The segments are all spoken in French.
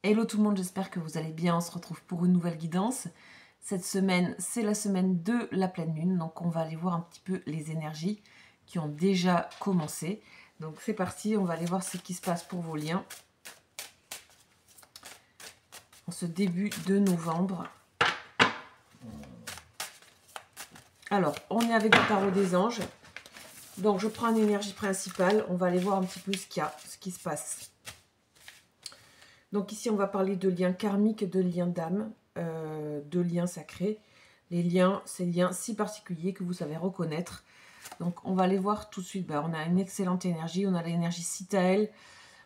Hello tout le monde, j'espère que vous allez bien. On se retrouve pour une nouvelle guidance. Cette semaine, c'est la semaine de la pleine lune, donc on va aller voir un petit peu les énergies qui ont déjà commencé. Donc c'est parti, on va aller voir ce qui se passe pour vos liens en ce début de novembre. Alors, on est avec le tarot des anges. Donc je prends une énergie principale, on va aller voir un petit peu ce qui se passe. Donc ici, on va parler de liens karmiques, de liens d'âme, de liens sacrés. Les liens, ces liens si particuliers que vous savez reconnaître. Donc on va les voir tout de suite. On a une excellente énergie, on a l'énergie Citaël.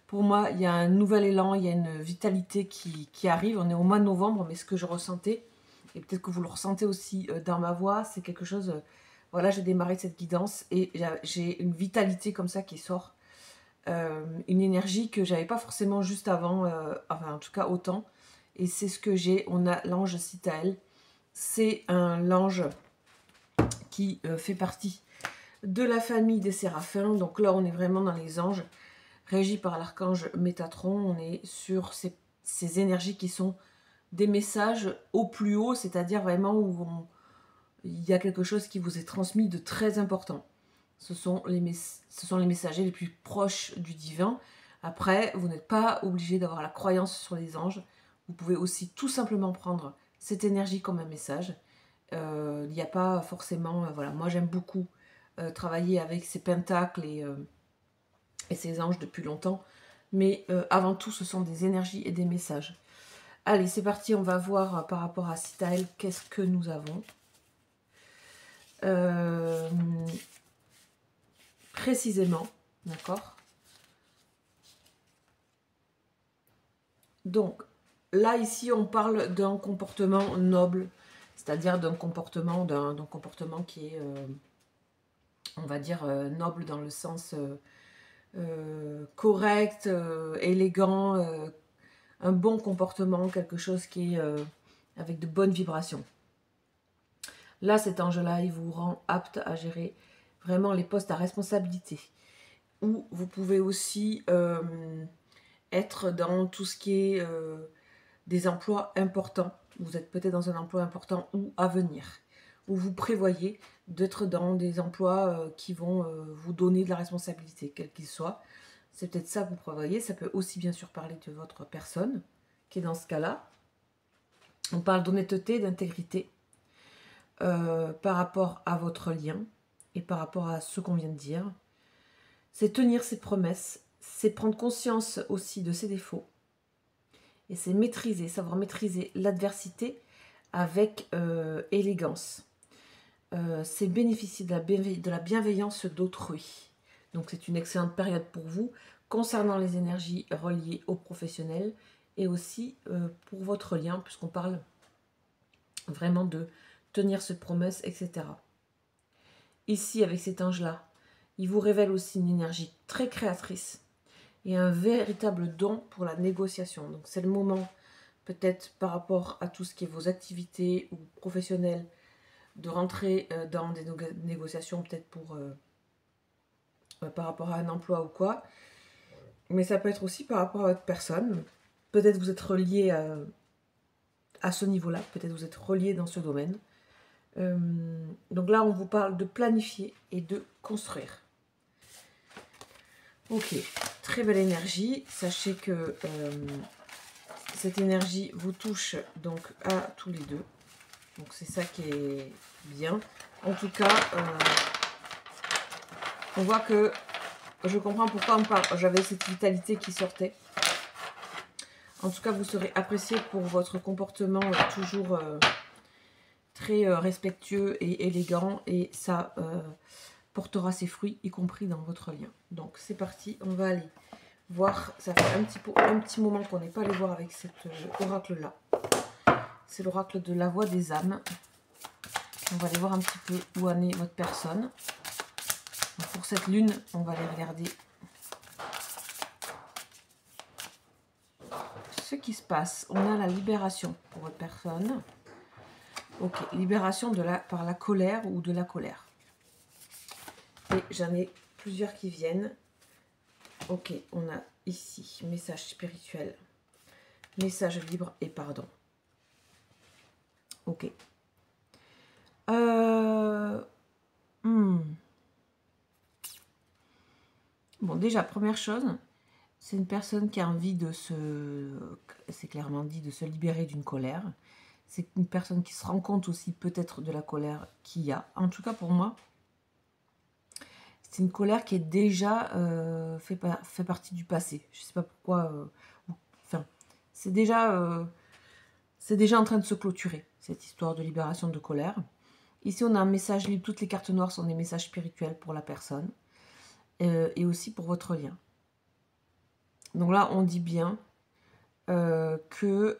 Pour moi, il y a un nouvel élan, il y a une vitalité qui arrive. On est au mois de novembre, mais ce que je ressentais, et peut-être que vous le ressentez aussi dans ma voix, c'est quelque chose... voilà, j'ai démarré cette guidance et j'ai une vitalité comme ça qui sort. Une énergie que j'avais pas forcément juste avant, enfin en tout cas autant. Et c'est ce que j'ai. On a l'ange Citaël. C'est un ange qui fait partie de la famille des séraphins. Donc là, on est vraiment dans les anges régis par l'archange Métatron. On est sur ces énergies qui sont des messages au plus haut, c'est-à-dire vraiment où il y a quelque chose qui vous est transmis de très important. Ce sont les messagers les plus proches du divin. Après, vous n'êtes pas obligé d'avoir la croyance sur les anges. Vous pouvez aussi tout simplement prendre cette énergie comme un message. Il n'y a pas forcément... voilà, moi j'aime beaucoup travailler avec ces pentacles et ces anges depuis longtemps. Mais avant tout, ce sont des énergies et des messages. Allez, c'est parti, on va voir par rapport à Citaël, qu'est-ce que nous avons. Précisément, d'accord. Donc, là, ici, on parle d'un comportement noble, c'est-à-dire d'un comportement qui est, on va dire, noble dans le sens correct, élégant, un bon comportement, quelque chose qui est avec de bonnes vibrations. Là, cet ange-là, il vous rend apte à gérer vraiment les postes à responsabilité. Ou vous pouvez aussi être dans tout ce qui est des emplois importants. Vous êtes peut-être dans un emploi important ou à venir. Ou vous prévoyez d'être dans des emplois qui vont vous donner de la responsabilité, quel qu'il soit. C'est peut-être ça que vous prévoyez. Ça peut aussi bien sûr parler de votre personne, qui est dans ce cas-là. On parle d'honnêteté, d'intégrité par rapport à votre lien et par rapport à ce qu'on vient de dire. C'est tenir ses promesses, c'est prendre conscience aussi de ses défauts. Et c'est maîtriser, savoir maîtriser l'adversité avec élégance. C'est bénéficier de la bienveillance d'autrui. Donc c'est une excellente période pour vous concernant les énergies reliées aux professionnels et aussi pour votre lien, puisqu'on parle vraiment de tenir ses promesses, etc. Ici, avec cet ange-là, il vous révèle aussi une énergie très créatrice et un véritable don pour la négociation. Donc c'est le moment, peut-être par rapport à tout ce qui est vos activités ou professionnelles, de rentrer dans des négociations, peut-être pour par rapport à un emploi ou quoi. Mais ça peut être aussi par rapport à votre personne. Peut-être vous êtes relié à ce niveau-là, peut-être vous êtes relié dans ce domaine. Donc là, on vous parle de planifier et de construire. Ok, très belle énergie. Sachez que cette énergie vous touche donc à tous les deux. Donc c'est ça qui est bien. En tout cas, on voit que je comprends pourquoi j'avais cette vitalité qui sortait. En tout cas, vous serez apprécié pour votre comportement toujours très respectueux et élégant. Et ça portera ses fruits, y compris dans votre lien. Donc c'est parti, on va aller voir. Ça fait un petit moment qu'on n'est pas allé voir avec cet oracle-là. C'est l'oracle de la voix des âmes. On va aller voir un petit peu où en est votre personne. Donc pour cette lune, on va aller regarder ce qui se passe. On a la libération pour votre personne. Ok, libération par la colère ou de la colère. Et j'en ai plusieurs qui viennent. Ok, on a ici message spirituel. Message libre et pardon. Ok. Bon, déjà, première chose, c'est une personne qui a envie de c'est clairement dit, de se libérer d'une colère. C'est une personne qui se rend compte aussi peut-être de la colère qu'il y a. En tout cas, pour moi, c'est une colère qui est déjà fait partie du passé. Je ne sais pas pourquoi. Enfin, c'est déjà en train de se clôturer, cette histoire de libération de colère. Ici, on a un message libre. Toutes les cartes noires sont des messages spirituels pour la personne et aussi pour votre lien. Donc là, on dit bien que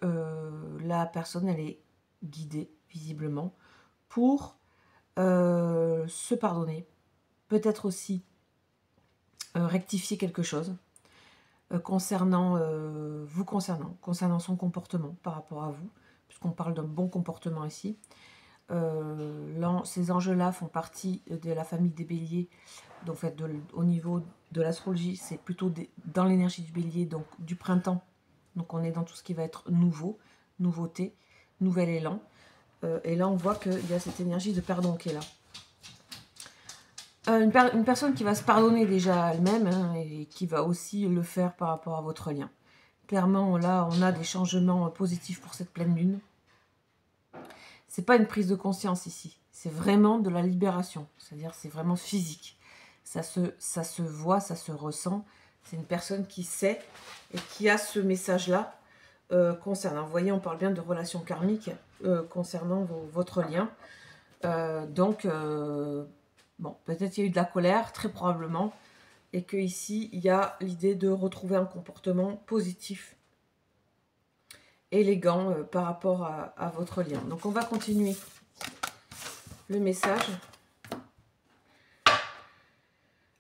la personne, elle est guidée, visiblement, pour se pardonner. Peut-être aussi rectifier quelque chose concernant son comportement par rapport à vous, puisqu'on parle d'un bon comportement ici. Ces enjeux-là font partie de la famille des béliers. Donc, en fait, au niveau de l'astrologie, c'est plutôt dans l'énergie du bélier, donc du printemps. Donc, on est dans tout ce qui va être nouveauté, nouvel élan. Et là, on voit qu'il y a cette énergie de pardon qui est là. Une personne qui va se pardonner déjà elle-même hein, et qui va aussi le faire par rapport à votre lien. Clairement, là, on a des changements positifs pour cette pleine lune. C'est pas une prise de conscience ici. C'est vraiment de la libération. C'est-à-dire, c'est vraiment physique. Ça se voit, ça se ressent. C'est une personne qui sait et qui a ce message-là concernant. Vous voyez, on parle bien de relations karmiques concernant votre lien. Bon, peut-être il y a eu de la colère, très probablement, et que ici il y a l'idée de retrouver un comportement positif, élégant par rapport à votre lien. Donc on va continuer le message.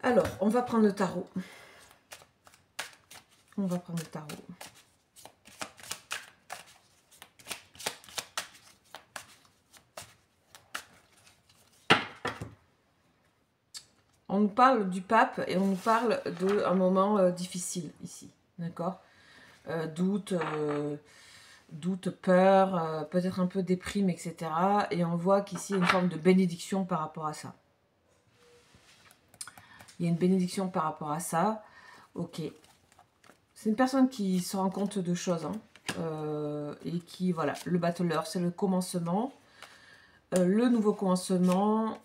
Alors, on va prendre le tarot. On va prendre le tarot. On nous parle du pape et on nous parle d'un moment difficile ici, d'accord, doute, peur, peut-être un peu déprime, etc. Et on voit qu'ici, il y a une forme de bénédiction par rapport à ça. Il y a une bénédiction par rapport à ça. Ok. C'est une personne qui se rend compte de choses. Hein, et qui, voilà, le battleur, c'est le commencement. Le nouveau commencement.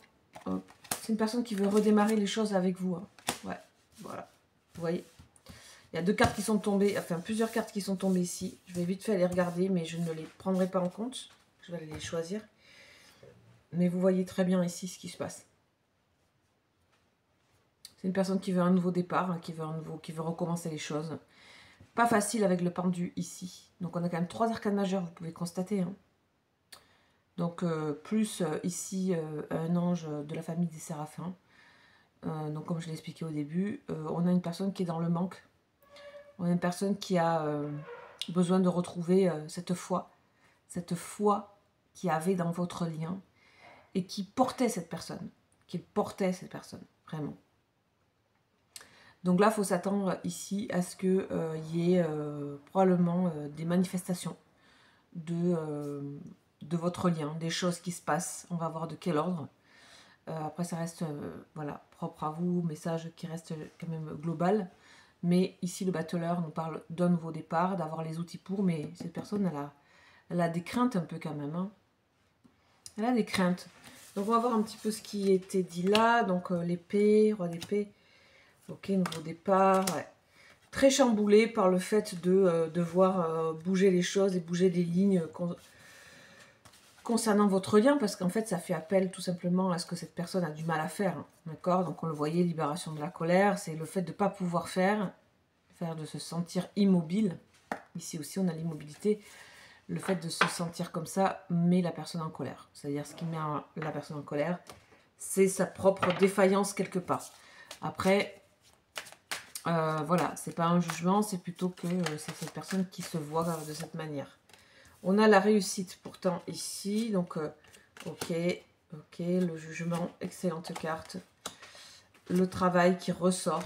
C'est une personne qui veut redémarrer les choses avec vous. Hein. Ouais, voilà. Vous voyez ? Il y a deux cartes qui sont tombées, enfin plusieurs cartes qui sont tombées ici. Je vais vite fait les regarder, mais je ne les prendrai pas en compte. Je vais les choisir. Mais vous voyez très bien ici ce qui se passe. C'est une personne qui veut un nouveau départ, hein, qui veut recommencer les choses. Pas facile avec le pendu ici. Donc on a quand même 3 arcanes majeures, vous pouvez constater. Hein. Donc plus ici un ange de la famille des séraphins. Donc comme je l'ai expliqué au début, on a une personne qui est dans le manque. On a une personne qui a besoin de retrouver cette foi qu'il y avait dans votre lien et qui portait cette personne, vraiment. Donc là, il faut s'attendre ici à ce qu'il y ait probablement des manifestations de votre lien, des choses qui se passent. On va voir de quel ordre. Après, ça reste voilà, propre à vous, message qui reste quand même global. Mais ici, le battleur nous parle d'un nouveau départ, d'avoir les outils pour, mais cette personne, elle a des craintes un peu quand même. Hein. Elle a des craintes. Donc, on va voir un petit peu ce qui était dit là. Donc, l'épée, roi d'épée. Ok, nouveau départ. Ouais. Très chamboulé par le fait de voir bouger les choses et bouger les lignes concernant votre lien, parce qu'en fait, ça fait appel tout simplement à ce que cette personne a du mal à faire. D'accord ? Donc, on le voyait, libération de la colère, c'est le fait de ne pas pouvoir faire, de se sentir immobile. Ici aussi, on a l'immobilité. Le fait de se sentir comme ça met la personne en colère. C'est-à-dire, ce qui met la personne en colère, c'est sa propre défaillance quelque part. Après, voilà, c'est pas un jugement, c'est plutôt que c'est cette personne qui se voit de cette manière. On a la réussite pourtant ici, donc ok, le jugement, excellente carte. Le travail qui ressort,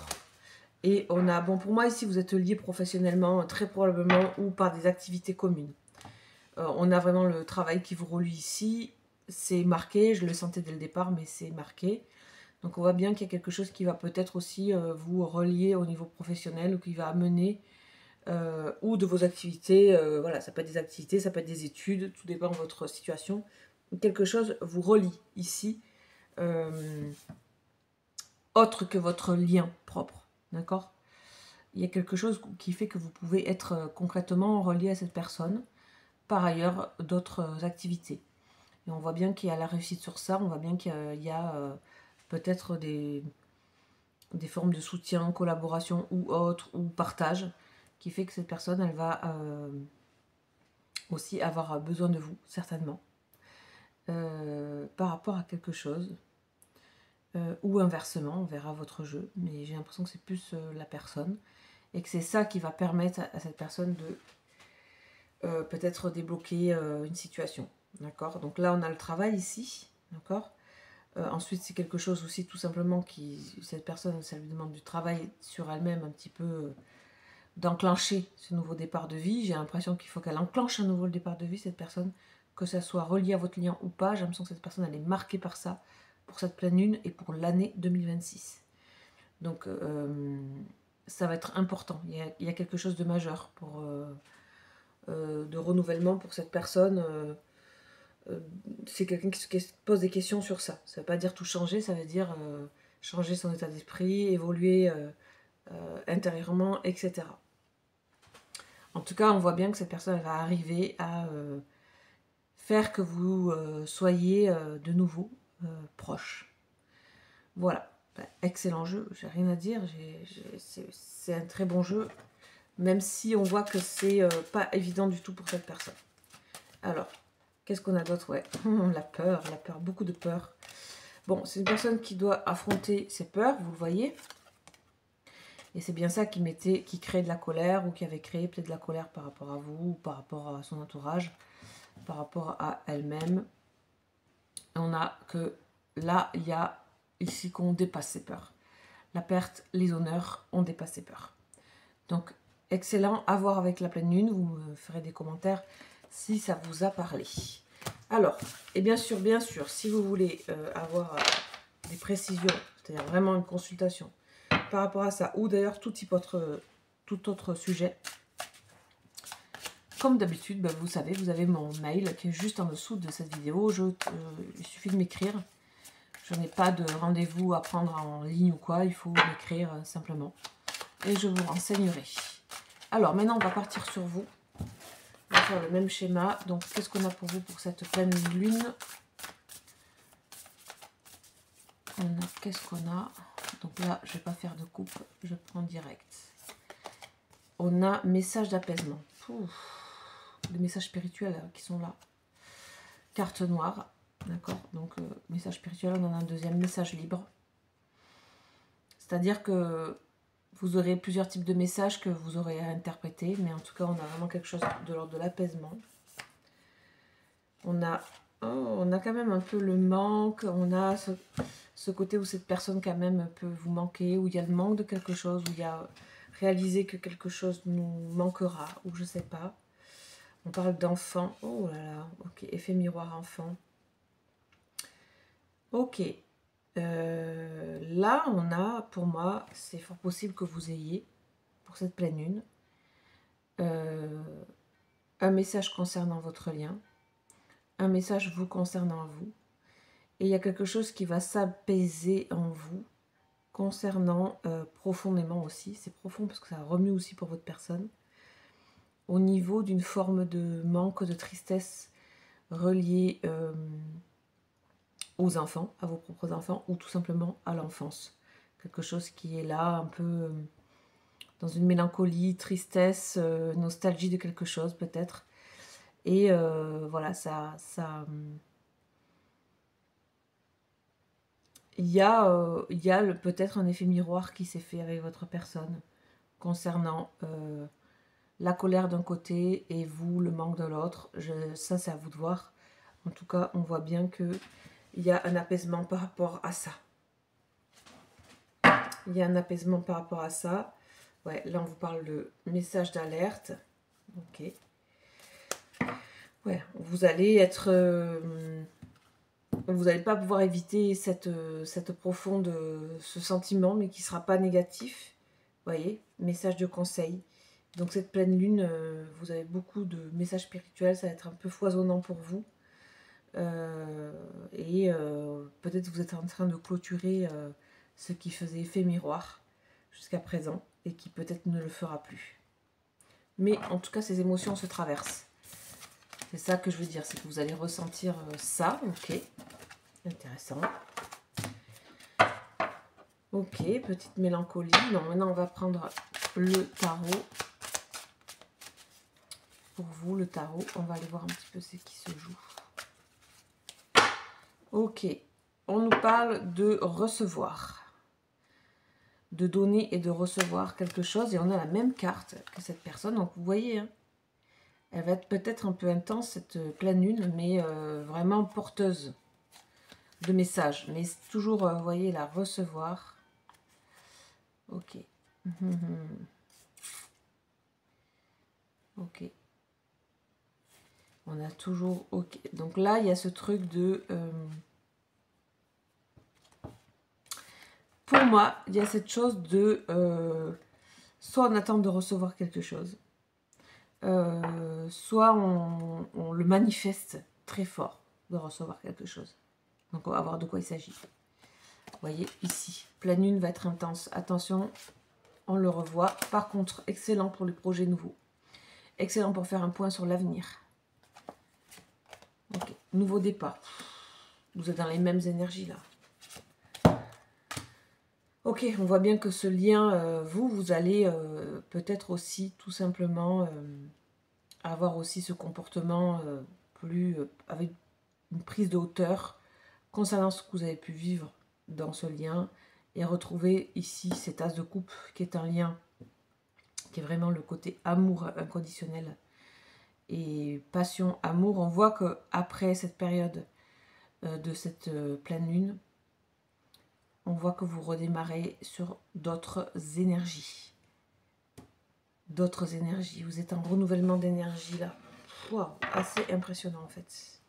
Et on a, bon pour moi ici vous êtes liés professionnellement, très probablement, ou par des activités communes. On a vraiment le travail qui vous relie ici, c'est marqué, je le sentais dès le départ, mais c'est marqué. Donc on voit bien qu'il y a quelque chose qui va peut-être aussi vous relier au niveau professionnel, ou qui va amener, ou de vos activités, voilà, ça peut être des activités, ça peut être des études, tout dépend de votre situation. Quelque chose vous relie ici, autre que votre lien propre, d'accord? Il y a quelque chose qui fait que vous pouvez être concrètement relié à cette personne, par ailleurs d'autres activités. Et on voit bien qu'il y a la réussite sur ça, on voit bien qu'il y a peut-être des formes de soutien, collaboration ou autre, ou partage, qui fait que cette personne, elle va aussi avoir besoin de vous, certainement, par rapport à quelque chose. Ou inversement, on verra votre jeu, mais j'ai l'impression que c'est plus la personne, et que c'est ça qui va permettre à cette personne de peut-être débloquer une situation, d'accord? Donc là, on a le travail ici, d'accord? Ensuite, c'est quelque chose aussi tout simplement qui, cette personne, ça lui demande du travail sur elle-même, un petit peu d'enclencher ce nouveau départ de vie. J'ai l'impression qu'il faut qu'elle enclenche un nouveau départ de vie, cette personne, que ça soit relié à votre lien ou pas. J'ai l'impression que cette personne, elle est marquée par ça, pour cette pleine lune et pour l'année 2026. Donc, ça va être important. Il y a quelque chose de majeur pour, de renouvellement pour cette personne. C'est quelqu'un qui se pose des questions sur ça. Ça ne veut pas dire tout changer, ça veut dire changer son état d'esprit, évoluer intérieurement, etc. En tout cas, on voit bien que cette personne va arriver à faire que vous soyez de nouveau proche. Voilà, excellent jeu, j'ai rien à dire, c'est un très bon jeu, même si on voit que c'est pas évident du tout pour cette personne. Alors, qu'est-ce qu'on a d'autre? Ouais, la peur, beaucoup de peur. Bon, c'est une personne qui doit affronter ses peurs, vous le voyez. Et c'est bien ça qui crée de la colère, ou qui avait créé peut-être de la colère par rapport à vous, ou par rapport à son entourage, par rapport à elle-même. On a que là, il y a ici qu'on dépasse ses peurs. La perte, les honneurs, on dépasse ses peurs. Donc, excellent à voir avec la pleine lune. Vous me ferez des commentaires si ça vous a parlé. Alors, et bien sûr, si vous voulez avoir des précisions, c'est-à-dire vraiment une consultation par rapport à ça, ou d'ailleurs tout autre sujet, comme d'habitude, vous savez, vous avez mon mail qui est juste en dessous de cette vidéo. Il suffit de m'écrire. Je n'ai pas de rendez-vous à prendre en ligne ou quoi, il faut m'écrire simplement. Et je vous renseignerai. Alors, maintenant, on va partir sur vous. On va faire le même schéma. Donc, qu'est-ce qu'on a pour vous pour cette pleine lune? Qu'est-ce qu'on a? Donc là, je ne vais pas faire de coupe, je prends direct. On a message d'apaisement. Des messages spirituels qui sont là. Carte noire. D'accord, donc message spirituel, on en a un deuxième, message libre. C'est-à-dire que vous aurez plusieurs types de messages que vous aurez à interpréter, mais en tout cas, on a vraiment quelque chose de l'ordre de l'apaisement. On a quand même un peu le manque, on a ce côté où cette personne quand même peut vous manquer, où il y a le manque de quelque chose, où il y a réalisé que quelque chose nous manquera, ou je sais pas. On parle d'enfant, oh là là, ok, effet miroir enfant. Ok, là on a, pour moi, c'est fort possible que vous ayez, pour cette pleine lune, un message concernant votre lien, un message vous concernant vous, et il y a quelque chose qui va s'apaiser en vous, concernant profondément aussi, c'est profond parce que ça remue aussi pour votre personne, au niveau d'une forme de manque, de tristesse reliée aux enfants, à vos propres enfants, ou tout simplement à l'enfance. Quelque chose qui est là, un peu dans une mélancolie, tristesse, nostalgie de quelque chose peut-être. Et voilà, il y a peut-être un effet miroir qui s'est fait avec votre personne concernant la colère d'un côté et vous, le manque de l'autre. Ça, c'est à vous de voir. En tout cas, on voit bien qu'il y a un apaisement par rapport à ça. Il y a un apaisement par rapport à ça. Ouais, là, on vous parle de message d'alerte. Ok. Ouais, vous allez être... vous n'allez pas pouvoir éviter cette profonde... ce sentiment, mais qui ne sera pas négatif. Vous voyez, message de conseil. Donc cette pleine lune, vous avez beaucoup de messages spirituels. Ça va être un peu foisonnant pour vous. Peut-être vous êtes en train de clôturer ce qui faisait effet miroir jusqu'à présent et qui peut-être ne le fera plus. Mais en tout cas, ces émotions se traversent. C'est ça que je veux dire, c'est que vous allez ressentir ça. Ok, intéressant. Ok, petite mélancolie. Non, maintenant on va prendre le tarot. Pour vous, le tarot, on va aller voir un petit peu ce qui se joue. Ok, on nous parle de recevoir, de donner et de recevoir quelque chose. Et on a la même carte que cette personne. Donc vous voyez, hein, elle va être peut-être un peu intense, cette pleine lune, mais vraiment porteuse de messages. Mais c'est toujours, vous voyez, la recevoir. Ok. Ok. On a toujours... Ok. Donc là, il y a ce truc de... pour moi, il y a cette chose de... soit on attend de recevoir quelque chose, soit on le manifeste très fort de recevoir quelque chose. Donc on va voir de quoi il s'agit. Vous voyez, ici, pleine lune va être intense. Attention, on le revoit. Par contre, excellent pour les projets nouveaux. Excellent pour faire un point sur l'avenir. Ok, nouveau départ. Vous êtes dans les mêmes énergies là. Ok, on voit bien que ce lien, vous allez peut-être aussi tout simplement avoir aussi ce comportement plus avec une prise de hauteur concernant ce que vous avez pu vivre dans ce lien et retrouver ici cet as de coupe qui est un lien qui est vraiment le côté amour inconditionnel et passion, amour. On voit que après cette période de cette pleine lune, on voit que vous redémarrez sur d'autres énergies. D'autres énergies. Vous êtes en renouvellement d'énergie là. Wow, assez impressionnant en fait.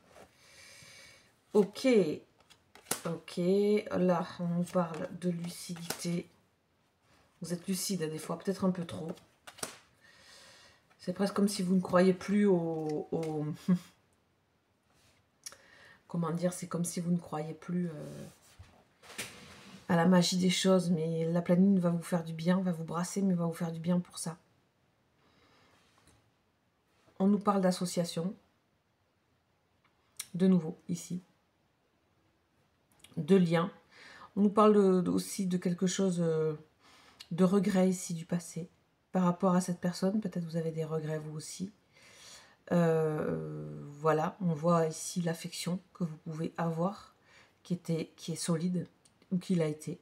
Ok. Ok. Là, on nous parle de lucidité. Vous êtes lucide des fois, peut-être un peu trop. C'est presque comme si vous ne croyez plus au comment dire, c'est comme si vous ne croyez plus à la magie des choses, mais la pleine lune va vous faire du bien, va vous brasser, mais va vous faire du bien pour ça. On nous parle d'association, de nouveau, ici, de lien. On nous parle aussi de quelque chose, de regret ici du passé, par rapport à cette personne. Peut-être vous avez des regrets vous aussi. Voilà, on voit ici l'affection que vous pouvez avoir, qui est solide, ou qui l'a été.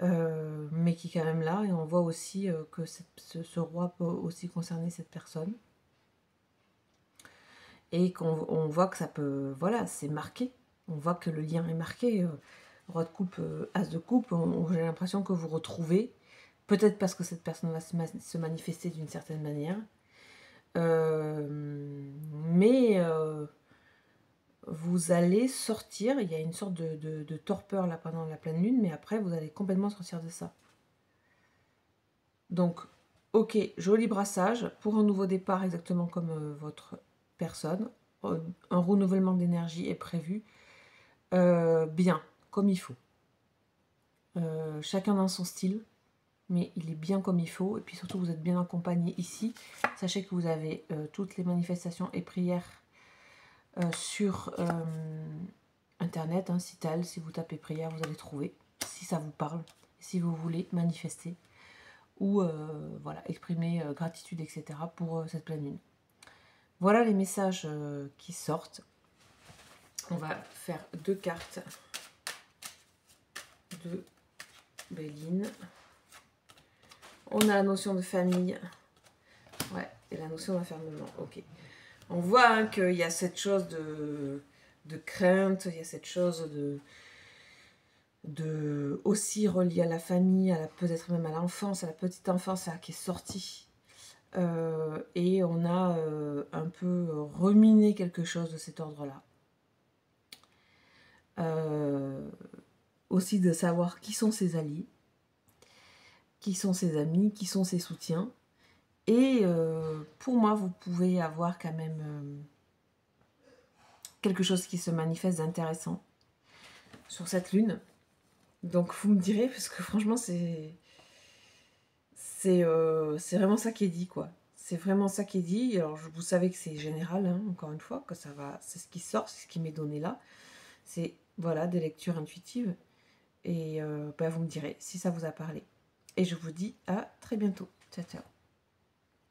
Mais qui est quand même là, et on voit aussi que ce roi peut aussi concerner cette personne. Et qu'on voit que ça peut, voilà, c'est marqué. On voit que le lien est marqué. Roi de coupe, as de coupe, j'ai l'impression que vous retrouvez. Peut-être parce que cette personne va se manifester d'une certaine manière. Mais vous allez sortir, il y a une sorte de torpeur là pendant la pleine lune, mais après vous allez complètement sortir de ça. Donc, ok, joli brassage pour un nouveau départ exactement comme votre personne. Un renouvellement d'énergie est prévu. Bien, comme il faut. Chacun dans son style, mais il est bien comme il faut. Et puis surtout, vous êtes bien accompagné ici. Sachez que vous avez toutes les manifestations et prières sur Internet, hein, Cital. Si vous tapez prière, vous allez trouver. Si ça vous parle, si vous voulez manifester ou voilà, exprimer gratitude, etc. pour cette pleine lune. Voilà les messages qui sortent. On va faire 2 cartes de Béline. On a la notion de famille. Ouais, et la notion d'enfermement. Ok. On voit hein, qu'il y a cette chose de crainte, il y a cette chose aussi relié à la famille, peut-être même à l'enfance, à la petite enfance là, qui est sortie. Et on a un peu reminé quelque chose de cet ordre-là. Aussi de savoir qui sont ses alliés, qui sont ses amis, qui sont ses soutiens. Et pour moi, vous pouvez avoir quand même quelque chose qui se manifeste d'intéressant sur cette lune. Donc vous me direz, parce que franchement, c'est vraiment ça qui est dit, quoi. C'est vraiment ça qui est dit. Alors vous savez que c'est général, hein, encore une fois, que ça va, c'est ce qui sort, c'est ce qui m'est donné là. C'est, voilà, des lectures intuitives. Et vous me direz si ça vous a parlé. Et je vous dis à très bientôt. Ciao, ciao.